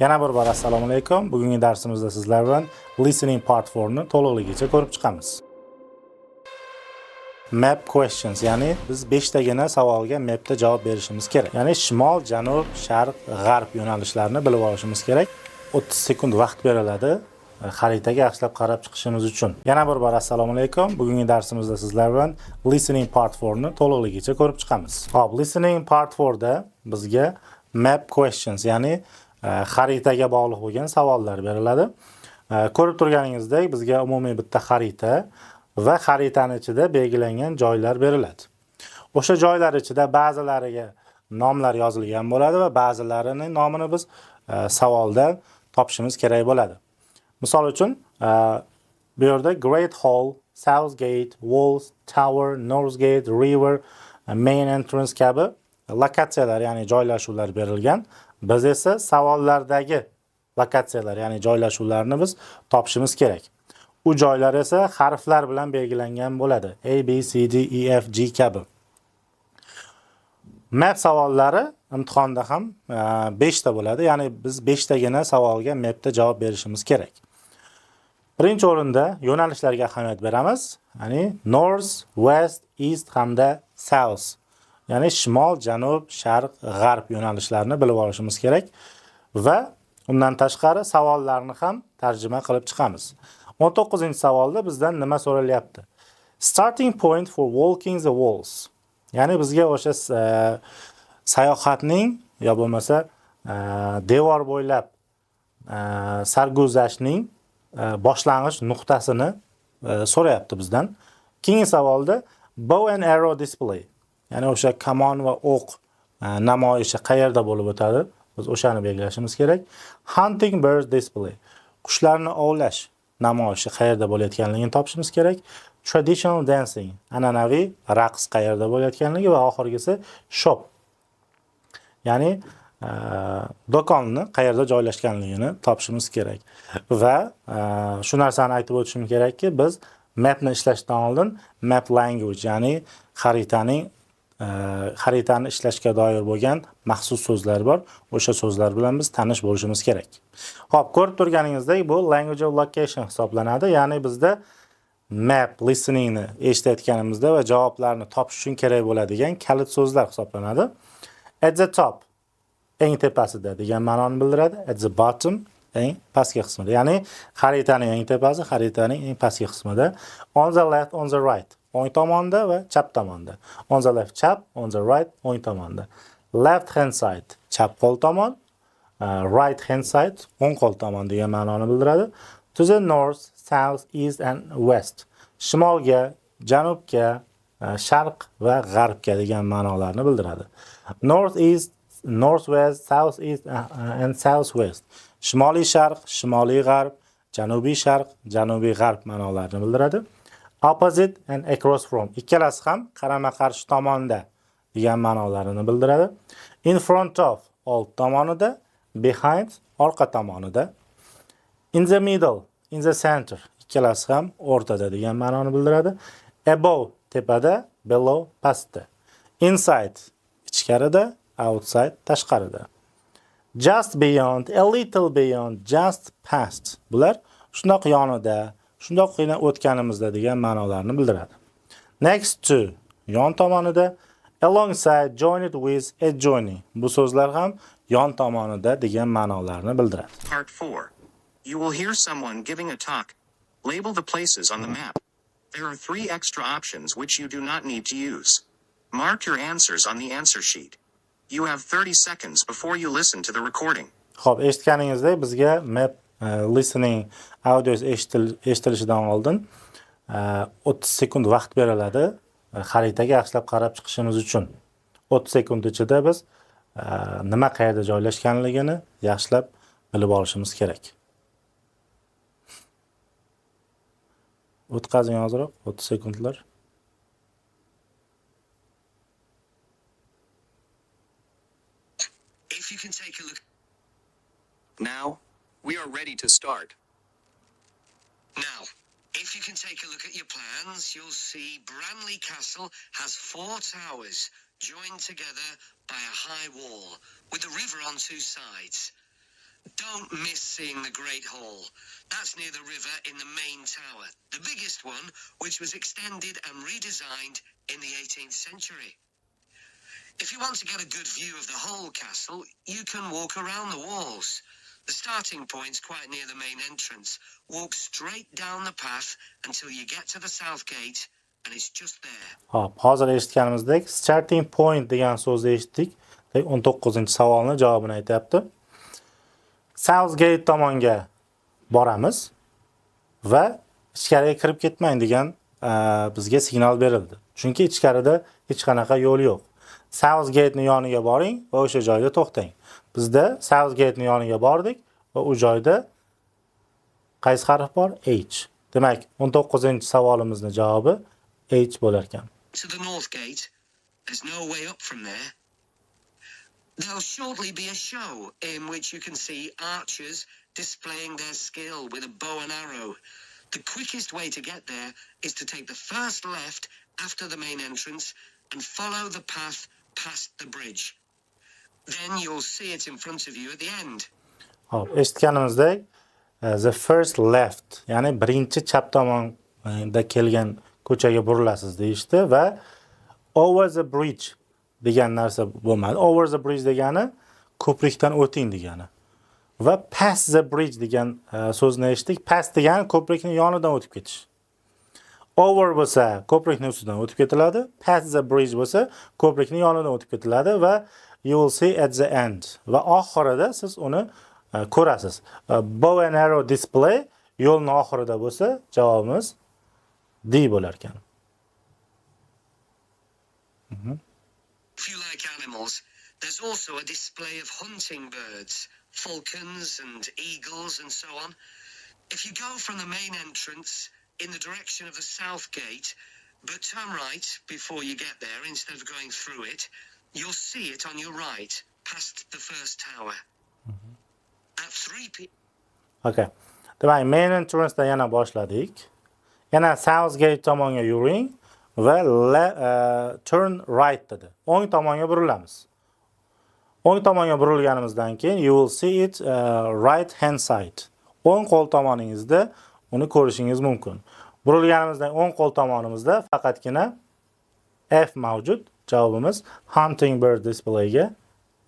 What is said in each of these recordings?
Yana bir bor assalomu alaykum. Bugungi darsimizda sizlar bilan listening part 4 ni to'liqligicha ko'rib chiqamiz. Map questions, ya'ni biz 5 tagina savolga mapda javob berishimiz kerak. Ya'ni shimol, janub, sharq, g'arb yo'nalishlarini bilib olishimiz kerak. 30 sekund vaqt beriladi xaritaga yaxshilab qarab chiqishimiz uchun. Yana bir bor assalomu alaykum. Bugungi darsimizda sizlar bilan listening part 4 ni to'liqligicha ko'rib chiqamiz. Xo'p, listening part 4 da bizga map questions, ya'ni xaritaga bog'liq bo'lgan savollar beriladi. Ko'rib turganingizdek, bizga umumiy bitta xarita va xaritani ichida belgilangan joylar beriladi. O'sha joylar ichida ba'zilariga nomlar yozilgan bo'ladi va ba'zilarining nomini biz savolda topishimiz kerak bo'ladi. Misol uchun, bu yerda Great Hall, South Gate, Walls, Tower, North Gate, River, Main Entrance kabi lokatsiyalar, ya'ni joylashuvlar berilgan. Biz esa savollardagi lokatsiyalar, ya'ni joylashuvlarni biz topishimiz kerak. U joylar esa harflar bilan belgilangan bo'ladi. A, B, C, D, E, F, G kabi. Map savollari imtihonda ham 5 ta bo'ladi. Ya'ni biz 5 tagina savolga mapda javob berishimiz kerak. Birinchi o'rinda yo'nalishlarga ahamiyat beramiz. Ya'ni North, West, East hamda South. Ya'ni shimol, janub, sharq, g'arb yo'nalishlarini bilib olishimiz kerak va undan tashqari savollarni ham tarjima qilib chiqamiz. 19-savolda bizdan nima so'ralyapti? Starting point for walking the walls. Ya'ni bizga o'sha sayohatning yo bo'lmasa devor bo'ylab sarguzashtning boshlang'ich nuqtasini so'rayapti bizdan. Keyingi savolda bow and arrow display. Ya'ni o'sha kamon va o'q namoyishi qayerda bo'lib o'tadi? Biz o'shani belgilashimiz kerak. Hunting bird display. Qushlarni ovlash namoyishi qayerda bo'layotganligini topishimiz kerak. Traditional dancing. An'anaviy raqs qayerda bo'layotganligi va oxirgisi shop. Ya'ni do'konni qayerda joylashganligini topishimiz kerak. Va shu narsani aytib o'tishim kerakki, biz mapni ishlashdan oldin map language, ya'ni xaritani ishlashga doir bo'lgan maxsus so'zlar bor. O'sha so'zlar bilan biz tanish bo'lishimiz kerak. Xo'p, ko'rib turganingizdek, bu language of location hisoblanadi. Ya'ni bizda map listeningni eshitayotganimizda va javoblarni topish uchun kerak bo'ladigan kalit so'zlar hisoblanadi. At the top, eng tepasida degan ma'noni bildiradi. At the bottom, eng pastki qismida. Ya'ni xaritaning eng tepasi, xaritaning eng pastki qismida. On the left, on the right. O'ng tomonda va chap tomonda. On the left chap, on the right o'ng tomonda. Left hand side chap qo'l tomon, right hand side o'ng qo'l tomon degan ma'noni bildiradi. To the north, south, east and west. Shimolga, janubga, sharq va g'arbga degan ma'nolarni bildiradi. North east, north west, south east and south west. Shimoliy sharq, shimoliy g'arb, janubiy sharq, janubiy g'arb ma'nolarini bildiradi. Opposite and across from. Ikkalasi ham qarama-qarshi tomonda degan ma'nolarini bildiradi. In front of, old tomonida, behind, orqa tomonida. In the middle, in the center. Ikkalasi ham o'rtada degan ma'noni bildiradi. Above, tepada, below, pastda. Inside, ichkarida, outside, tashqarida. Just beyond, a little beyond, just past. Bular shundoq yonida, shundoqqina o'tganimizda degan ma'nolarni bildiradi. Next to, yon tomonida, alongside, joined with, adjoining. Bu so'zlar ham yon tomonida degan ma'nolarni bildiradi. Part 4. You will hear someone giving a talk. Label the places on the map. There are 3 extra options which you do not need to use. Mark your answers on the answer sheet. You have 30 seconds before you listen to the recording. Xo'p, eshitganingizdek, bizga map listening audio eshitilishidan oldin 30 sekund vaqt beriladi xaritaga yaxshilab qarab chiqishimiz uchun. 30 sekund ichida biz nima qayerda joylashganligini yaxshilab bilib olishimiz kerak. O'tkazing hozirroq 30 sekundlar. If you can take a look. Now, we are ready to start. Now, if you can take a look at your plans, you'll see Branley Castle has 4 towers joined together by a high wall with the river on 2 sides. Don't miss seeing the Great Hall. That's near the river in the main tower, the biggest one, which was extended and redesigned in the 18th century. If you want to get a good view of the whole castle, you can walk around the walls. The starting point's quite near the main entrance. Walk straight down the path until you get to the south gate, and it's just there. Hop, hozir eshitganimizdek starting point degan so'zni eshitdik. 19-savolning javobini aytyapti. South Gate tomonga boramiz va ichkariga kirib ketmang degan bizga signal berildi. Chunki ichkarida hech qanaqa yo'l yo'q. South Gate ning yoniga boring va o'sha joyda to'xtang. Bizda South Gate ning yoniga bordik va u joyda qaysi harf bor? H. Demak, 19-savolimizning javobi H bo'lar ekan. To the north gate, there's no way up from there. There'll shortly be a show in which you can see archers displaying their skill with a bow and arrow. The quickest way to get there is to take the first left after the main entrance and follow the path past the bridge. Then you'll see it in front of you at the end. Hop, eshitganimizdek the first left, ya'ni birinchi chap tomonda kelgan ko'chaga burilasiz deyishdi va over the bridge degan narsa bo'lmadi. Over the bridge degani ko'prikdan o'ting degani. Va past the bridge degan so'zni eshitdik. Past degani ko'prikning yonidan o'tib ketish. Over bo'lsa ko'prikning ustidan o'tib ketiladi. Past the bridge bo'lsa ko'prikning yonidan o'tib ketiladi va you will see at the end. Va oxirida siz uni ko'rasiz. Bow and arrow display yo'lning oxirida bo'lsa javobimiz D bo'lar ekan. If you like animals, there's also a display of hunting birds, falcons and eagles and so on. If you go from the main entrance in the direction of the south gate, but turn right before you get there instead of going through it, you'll see it on your right, past the first tower. At 3 p.m. Okay. Demak, main entrance dan yana boshladik. Yana south gate tomonga yuring va turn right dedi. O'ng tomonga burilamiz. O'ng tomonga burilganimizdan keyin you will see it right hand side. O'ng qo'l tomoningizda uni ko'rishingiz mumkin. Burilganimizdan o'ng qo'l tomonimizda faqatgina F mavjud. Javobimiz hunting bird displayga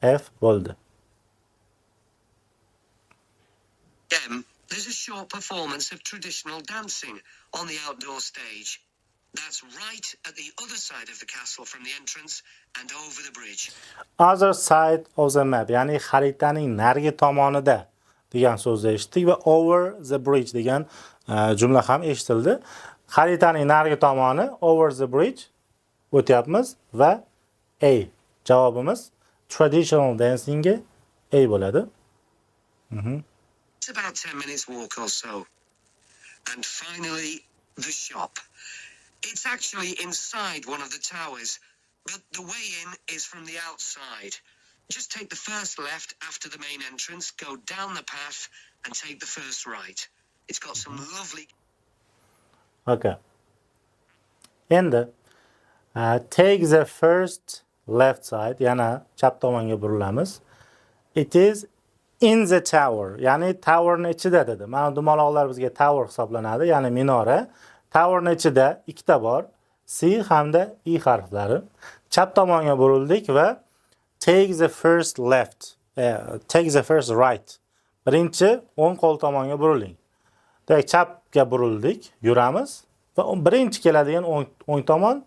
F bo'ldi. There's a short performance of traditional dancing on the outdoor stage. That's right at the other side of the castle from the entrance and over the bridge. Other side of the map, ya'ni xaritaning narigi tomonida degan so'zni eshitdik va over the bridge degan jumla ham eshitildi. Xaritaning narigi tomoni over the bridge o'tyapmiz va A. Javobimiz traditional dancingga A bo'ladi. It's about 10 minutes walk or so. And finally, the shop. It's actually inside one of the towers, but the way in is from the outside. Just take the first left after the main entrance, go down the path, and take the first right. It's got some lovely... Okay. Endi take the first left side, yana chap tomonga burilamiz. It is in the tower, ya'ni towerning ichida dedi. Mana dumaloqlar bizga tower hisoblanadi, ya'ni minora. Towerning ichida ikkita bor, C hamda E harflari. Chap tomonga burildik va take the first left, take the first right. Birinchi o'ng qo'l tomonga buriling. Demak, chapga burildik, yuramiz va birinchi keladigan o'ng tomon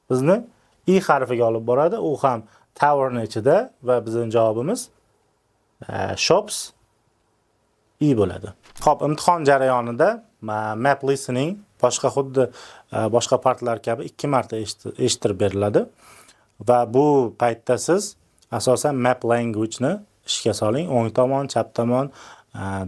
bizni E harfiga olib boradi. U ham towerning ichida va bizning javobimiz shops E bo'ladi. Xo'p, imtihon jarayonida map listening xuddi boshqa partlar kabi 2 marta eshittirib beriladi va bu paytda siz asosan map language ni ishga soling. O'ng tomon, chap tomon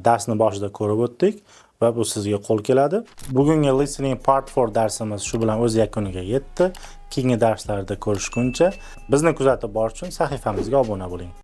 darsni boshida ko'rib o'tdik va bu sizga qo'l keladi. Bugungi listening part 4 darsimiz shu bilan o'z yakuniga yetdi. Keyingi darslarda ko'rishguncha bizni kuzatib borish uchun sahifamizga obuna bo'ling.